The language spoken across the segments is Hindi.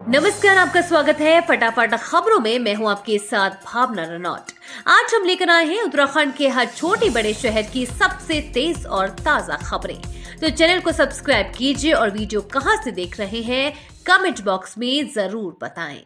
नमस्कार, आपका स्वागत है फटाफट खबरों में। मैं हूं आपके साथ भावना रनौट। आज हम लेकर आए हैं उत्तराखंड के हर छोटे बड़े शहर की सबसे तेज और ताजा खबरें। तो चैनल को सब्सक्राइब कीजिए और वीडियो कहां से देख रहे हैं कमेंट बॉक्स में जरूर बताएं।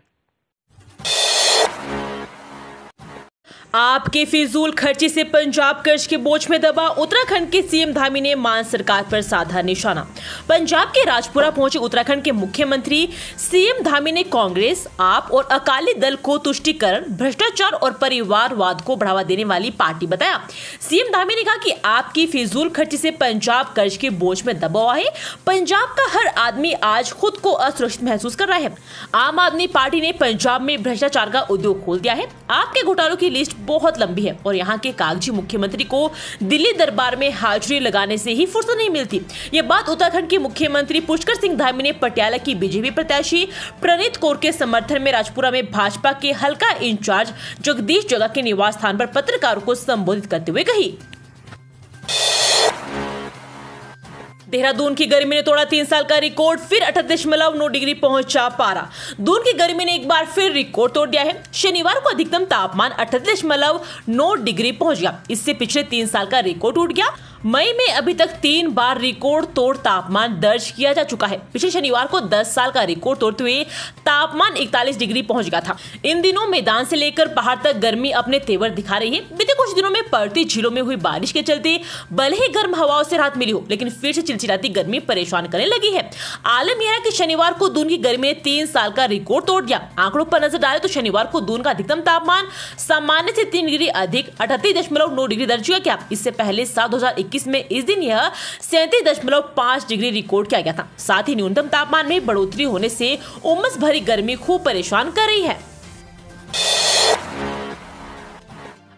आपके फिजूल खर्ची से पंजाब कर्ज के बोझ में दबा, उत्तराखंड के सीएम धामी ने मान सरकार पर साधा निशाना। पंजाब के राजपुरा पहुंचे उत्तराखंड के मुख्यमंत्री सीएम धामी ने कांग्रेस, आप और अकाली दल को तुष्टीकरण, भ्रष्टाचार और परिवारवाद को बढ़ावा देने वाली पार्टी बताया। सीएम धामी ने कहा कि आपकी फिजूल खर्ची से पंजाब कर्ज के बोझ में दबा हुआ है। पंजाब का हर आदमी आज खुद को असुरक्षित महसूस कर रहा है। आम आदमी पार्टी ने पंजाब में भ्रष्टाचार का उद्योग खोल दिया है। आपके घोटालों की लिस्ट बहुत लंबी है और यहाँ के कागजी मुख्यमंत्री को दिल्ली दरबार में हाजिरी लगाने से ही फुर्सत नहीं मिलती। ये बात उत्तराखंड के मुख्यमंत्री पुष्कर सिंह धामी ने पटियाला की बीजेपी प्रत्याशी प्रणीत कौर के समर्थन में राजपुरा में भाजपा के हल्का इंचार्ज जगदीश जगा के निवास स्थान पर पत्रकारों को संबोधित करते हुए कही। देहरादून की गर्मी ने तोड़ा 3 साल का रिकॉर्ड, फिर 38.9 डिग्री पहुंचा पारा। दून की गर्मी ने एक बार फिर रिकॉर्ड तोड़ दिया है। शनिवार को अधिकतम तापमान 38.9 डिग्री पहुंच गया। इससे पिछले 3 साल का रिकॉर्ड टूट गया। मई में अभी तक 3 बार रिकॉर्ड तोड़ तापमान दर्ज किया जा चुका है। पिछले शनिवार को 10 साल का रिकॉर्ड तोड़ते हुए तापमान 41 डिग्री पहुंच गया था। इन दिनों मैदान से लेकर पहाड़ तक गर्मी अपने तेवर दिखा रही है। बीते कुछ दिनों में पड़ती झीलों में हुई बारिश के चलते भले ही गर्म हवाओं से राहत मिली हो, लेकिन फिर से चिलचिलाती गर्मी परेशान करने लगी है। आलम यह है कि शनिवार को दून की गर्मी ने 3 साल का रिकॉर्ड तोड़ दिया। आंकड़ों पर नजर डालें तो शनिवार को दून का अधिकतम तापमान सामान्य से 3 डिग्री अधिक 38.9 डिग्री दर्ज किया गया। इससे पहले 2021 में इस दिन यह 37.5 डिग्री रिकॉर्ड किया गया था। साथ ही न्यूनतम तापमान में बढ़ोतरी होने से उमस भरी गर्मी खूब परेशान कर रही है।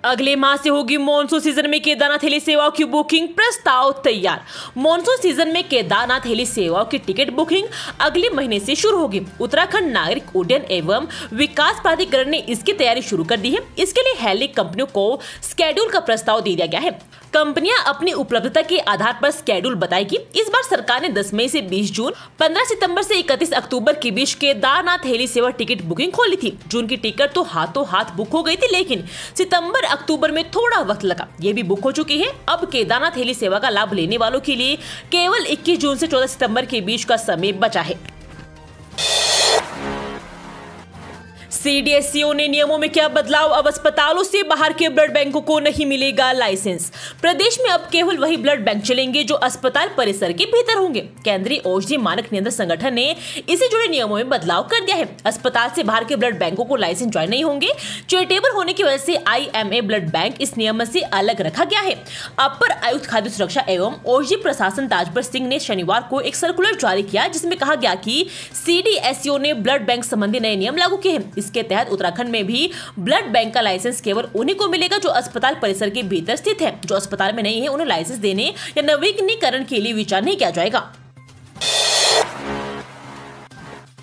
अगले माह से होगी मॉनसून सीजन में केदारनाथ हेली सेवाओं की बुकिंग, प्रस्ताव तैयार। मॉनसून सीजन में केदारनाथ हेली सेवाओं की टिकट बुकिंग अगले महीने से शुरू होगी। उत्तराखंड नागरिक उड्डयन एवं विकास प्राधिकरण ने इसकी तैयारी शुरू कर दी है। इसके लिए हेली कंपनियों को स्केड्यूल का प्रस्ताव दे दिया गया है। कंपनियां अपनी उपलब्धता के आधार पर स्केड्यूल बताएगी। इस बार सरकार ने 10 मई से 20 जून, 15 सितंबर से 31 अक्टूबर के बीच केदारनाथ हेली सेवा टिकट बुकिंग खोली थी। जून की टिकट तो हाथों हाथ बुक हो गई थी, लेकिन सितंबर अक्टूबर में थोड़ा वक्त लगा। ये भी बुक हो चुकी है। अब केदारनाथ हेली सेवा का लाभ लेने वालों के लिए केवल 21 जून से 14 सितंबर के बीच का समय बचा है। सीडीएससीओ ने नियमों में किया बदलाव, अब अस्पतालों से बाहर के ब्लड बैंकों को नहीं मिलेगा लाइसेंस। प्रदेश में अब केवल वही ब्लड बैंक चलेंगे जो अस्पताल परिसर के भीतर होंगे। केंद्रीय औषधि मानक नियंत्रण संगठन ने इससे जुड़े नियमों में बदलाव कर दिया है। अस्पताल से बाहर के ब्लड बैंकों को लाइसेंस जारी नहीं होंगे। चैरिटेबल होने की वजह से IMA ब्लड बैंक इस नियम से अलग रखा गया है। अपर आयुक्त खाद्य सुरक्षा एवं औषधि प्रशासन ताजपर सिंह ने शनिवार को एक सर्कुलर जारी किया, जिसमें कहा गया कि सीडीएससीओ ने ब्लड बैंक संबंधी नए नियम लागू किए हैं। इसके तहत उत्तराखंड में भी ब्लड बैंक का लाइसेंस केवल उन्हीं को मिलेगा जो अस्पताल परिसर के भीतर स्थित है। जो अस्पताल में नहीं है, उन्हें लाइसेंस देने या नवीनीकरण के लिए विचार नहीं किया जाएगा।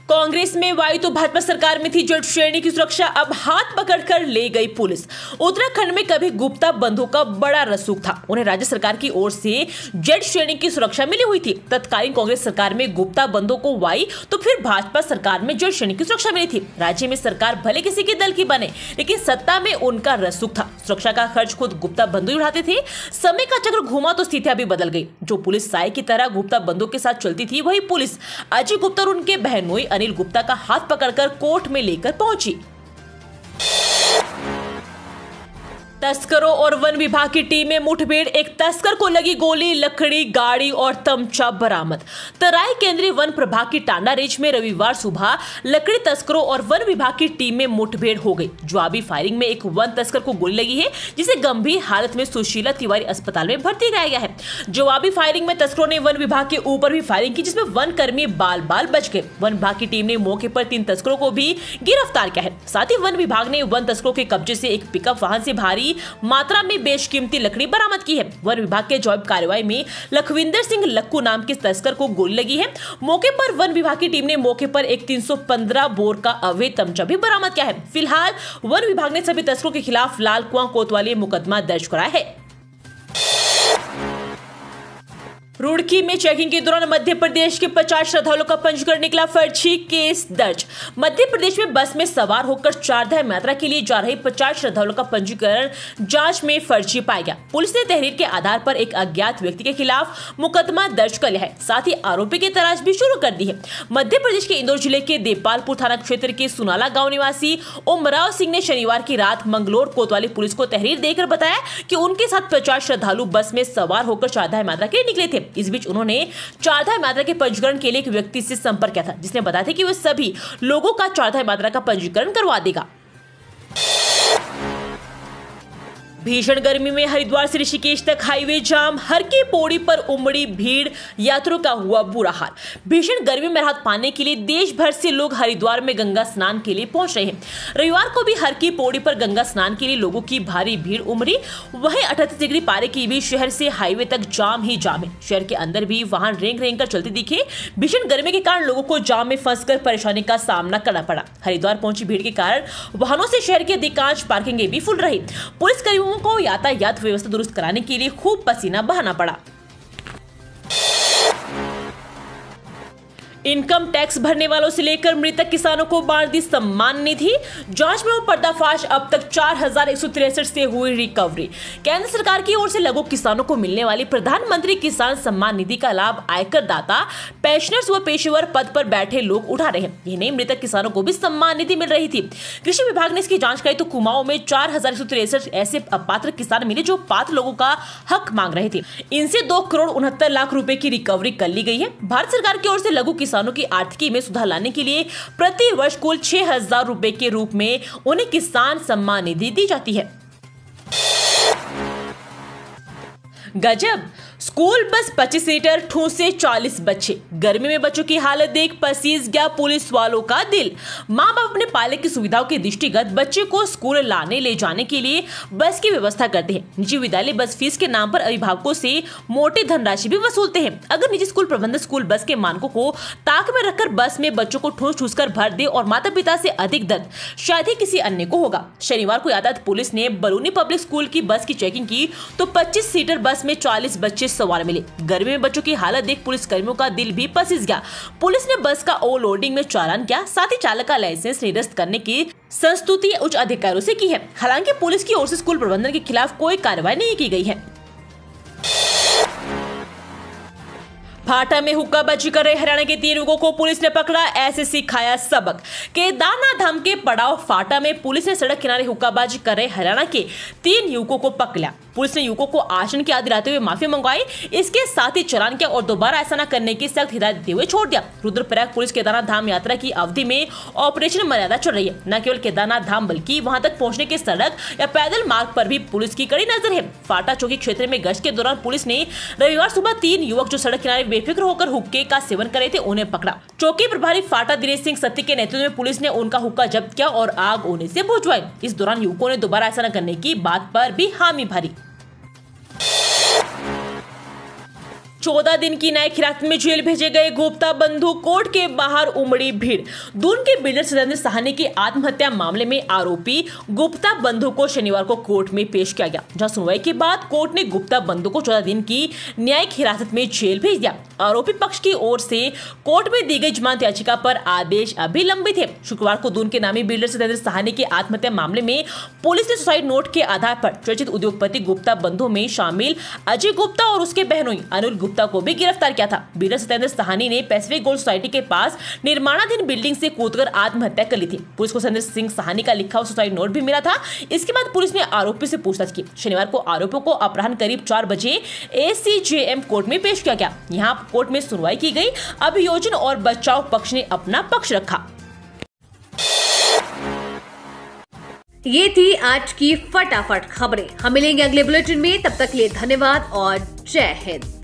कांग्रेस में वाई तो भाजपा सरकार में थी जेड श्रेणी की सुरक्षा, अब हाथ पकड़कर ले गई पुलिस। उत्तराखंड में कभी गुप्ता बंधुओं का बड़ा रसूख था। उन्हें राज्य सरकार की ओर से जेड श्रेणी की सुरक्षा मिली हुई थी। तत्कालीन कांग्रेस सरकार में गुप्ता बंधुओं को वाई तो फिर भाजपा सरकार में जेड श्रेणी की सुरक्षा मिली थी। राज्य में सरकार भले किसी के दल की बने, लेकिन सत्ता में उनका रसूख था। सुरक्षा का खर्च खुद गुप्ता बंधु उठाते थे। समय का चक्र घूमा तो स्थितियां भी बदल गई। जो पुलिस साई की तरह गुप्ता बंधुओं के साथ चलती थी, वही पुलिस अजय गुप्ता और उनके बहनोई अनिल गुप्ता का हाथ पकड़कर कोर्ट में लेकर पहुंची। तस्करों और वन विभाग की टीम में मुठभेड़, एक तस्कर को लगी गोली, लकड़ी, गाड़ी और तमचा बरामद। तराई केंद्रीय वन प्रभाग की टांडा रेंज में रविवार सुबह लकड़ी तस्करों और वन विभाग की टीम में मुठभेड़ हो गई। जवाबी फायरिंग में एक वन तस्कर को गोली लगी है, जिसे गंभीर हालत में सुशीला तिवारी अस्पताल में भर्ती कराया गया है। जवाबी फायरिंग में तस्करों ने वन विभाग के ऊपर भी फायरिंग की, जिसमें वन कर्मी बाल बाल बच गए। वन विभाग की टीम ने मौके पर 3 तस्करों को भी गिरफ्तार किया है। साथ ही वन विभाग ने वन तस्करों के कब्जे से एक पिकअप वाहन से भारी मात्रा में बेशकीमती लकड़ी बरामद की है। वन विभाग के जवाबी कार्रवाई में लखविंदर सिंह लक्कू नाम के तस्कर को गोली लगी है। मौके पर वन विभाग की टीम ने मौके पर एक 315 बोर का अवैध तमचा भी बरामद किया है। फिलहाल वन विभाग ने सभी तस्करों के खिलाफ लाल कुआं कोतवाली मुकदमा दर्ज कराया है। रुड़की में चेकिंग के दौरान मध्य प्रदेश के 50 श्रद्धालुओं का पंजीकरण निकला फर्जी, केस दर्ज। मध्य प्रदेश में बस में सवार होकर चारधाम यात्रा के लिए जा रहे 50 श्रद्धालुओं का पंजीकरण जांच में फर्जी पाया गया। पुलिस ने तहरीर के आधार पर एक अज्ञात व्यक्ति के खिलाफ मुकदमा दर्ज कर लिया है, साथ ही आरोपी की तलाश भी शुरू कर दी है। मध्य प्रदेश के इंदौर जिले के देपालपुर थाना क्षेत्र के सुनाला गाँव निवासी ओमराव सिंह ने शनिवार की रात मंगलोर कोतवाली पुलिस को तहरीर देकर बताया कि उनके साथ 50 श्रद्धालु बस में सवार होकर चारधाम यात्रा के लिए निकले थे। इस बीच उन्होंने चारधाम यात्रा के पंजीकरण के लिए एक व्यक्ति से संपर्क किया था, जिसने बताया था कि वह सभी लोगों का चारधाम यात्रा का पंजीकरण करवा देगा। भीषण गर्मी में हरिद्वार से ऋषिकेश तक हाईवे जाम, हर की पौड़ी पर उमड़ी भीड़, यात्रियों का हुआ बुरा हाल। भीषण गर्मी में राहत पाने के लिए देश भर से लोग हरिद्वार में गंगा स्नान के लिए पहुंच रहे हैं। रविवार को भी हर की पौड़ी पर गंगा स्नान के लिए लोगों की भारी भीड़ उमड़ी। वहीं 38 डिग्री पारे की भी शहर से हाईवे तक जाम ही जाम है। शहर के अंदर भी वाहन रेंग रेंग कर चलते दिखे। भीषण गर्मी के कारण लोगों को जाम में फंसकर परेशानी का सामना करना पड़ा। हरिद्वार पहुंची भीड़ के कारण वाहनों से शहर की अधिकांश पार्किंगें भी फुल रही। पुलिस कर्मियों को यातायात व्यवस्था दुरुस्त कराने के लिए खूब पसीना बहाना पड़ा। इनकम टैक्स भरने वालों से लेकर मृतक किसानों को बांट दी सम्मान निधि, जांच में हुआ पर्दाफाश। अब तक 4163 से हुई रिकवरी। केंद्र सरकार की ओर से लघु किसानों को मिलने वाली प्रधानमंत्री किसान सम्मान निधि का लाभ आयकर दाता, पेंशनर्स व पेशेवर पद पर बैठे लोग उठा रहे हैं। यही नहीं, मृतक किसानों को भी सम्मान निधि मिल रही थी। कृषि विभाग ने इसकी जांच कराई तो कुमाऊं में 4163 ऐसे अपात्र किसान मिले जो पात्र लोगों का हक मांग रहे थे। इनसे 2,69,00,000 रुपए की रिकवरी कर ली गई है। भारत सरकार की ओर से लघु किसानों की आर्थिकी में सुधार लाने के लिए प्रति वर्ष कुल 6,000 रुपए के रूप में उन्हें किसान सम्मान निधि दी जाती है। गजब, स्कूल बस 25 सीटर, ठूंसे 40 बच्चे। गर्मी में बच्चों की हालत देख पसीज गया पुलिस वालों का दिल। माँ बाप अपने पाले की सुविधाओं के दृष्टिगत बच्चे को स्कूल लाने ले जाने के लिए बस की व्यवस्था करते हैं। निजी विद्यालय बस फीस के नाम पर अभिभावकों से मोटी धनराशि भी वसूलते हैं। अगर निजी स्कूल प्रबंधक स्कूल बस के मानकों को ताक में रखकर बस में बच्चों को ठूस ठूस कर भर दे और माता पिता से अधिक दर्द शायद ही किसी अन्य को होगा। शनिवार को यातायात पुलिस ने बरूनी पब्लिक स्कूल की बस की चेकिंग की तो 25 सीटर बस में 40 बच्चे सवार मिले। गर्मी में बच्चों की हालत देख पुलिस कर्मियों का दिल भी पसीज गया। पुलिस ने बस का ओवरलोडिंग में चालान किया, साथ ही चालक का लाइसेंस निरस्त करने की संस्तुति उच्च अधिकारियों से की है। हालांकि पुलिस की ओर से स्कूल प्रबंधन के खिलाफ कोई कार्रवाई नहीं की गई है। फाटा में हुक्काबाजी कर रहे हरियाणा के 3 युवकों को पुलिस ने पकड़ा, ऐसे सिखाया सबक। केदारनाथ धाम के पड़ाव फाटा में पुलिस ने सड़क किनारे हुक्काबाजी कर रहे हरियाणा के 3 युवकों को पकड़ लिया। पुलिस ने युवकों को आचरण की याद दिलाते हुए माफी मंगवाई, इसके साथ ही चालान किया और दोबारा ऐसा न करने की सख्त हिदायत देते हुए छोड़ दिया। रुद्रप्रयाग पुलिस केदारनाथ धाम यात्रा की अवधि में ऑपरेशन मर्यादा चल रही है। न केवल केदारनाथ धाम बल्कि वहां तक पहुंचने के सड़क या पैदल मार्ग पर भी पुलिस की कड़ी नजर है। फाटा चौकी क्षेत्र में गश्त के दौरान पुलिस ने रविवार सुबह 3 युवक जो सड़क किनारे बेफिक्र होकर हुक्के का सेवन कर रहे थे उन्हें पकड़ा। चौकी प्रभारी फाटा दिनेश सिंह सत्ती के नेतृत्व में पुलिस ने उनका हुक्का जब्त किया और आग होने से बुझवाई। इस दौरान युवकों ने दोबारा ऐसा न करने की बात पर भी हामी भरी। 14 दिन की न्यायिक हिरासत में जेल भेजे गए गुप्ता बंधु, कोर्ट के बाहर उमड़ी भीड़। दून के बिल्डर सतेंद्र साहनी के आत्महत्या मामले में आरोपी गुप्ता बंधु को शनिवार को कोर्ट में पेश किया गया, जहां सुनवाई के बाद कोर्ट ने गुप्ता बंधु को 14 दिन की न्यायिक हिरासत में जेल भेज दिया। आरोपी पक्ष की ओर से कोर्ट में दी गई जमानत याचिका पर आदेश अभी लंबित है। शुक्रवार को दून के नामी बिल्डर सतेंद्र साहनी के आत्महत्या मामले में पुलिस ने सुसाइड नोट के आधार पर चर्चित उद्योगपति गुप्ता बंधु में शामिल अजय गुप्ता और उसके बहनोई अनिल गुप्ता को भी गिरफ्तार किया था। बिल्डर सतेंद्र साहनी ने पैसिफिक गोल्ड सोसाइटी के पास निर्माणाधीन बिल्डिंग से कूदकर आत्महत्या कर ली थी। पुलिस को सतेंद्र सिंह साहनी का लिखा हुआ सुसाइड नोट भी मिला था। इसके बाद पुलिस ने आरोपी से पूछताछ की। शनिवार को आरोपियों को अपराह्न करीब 4 बजे ACJM कोर्ट में पेश किया गया। यहाँ कोर्ट में सुनवाई की गई। अभियोजन और बचाव पक्ष ने अपना पक्ष रखा। ये थी आज की फटाफट खबरें। हम मिलेंगे अगले बुलेटिन में, तब तक के लिए धन्यवाद और जय हिंद।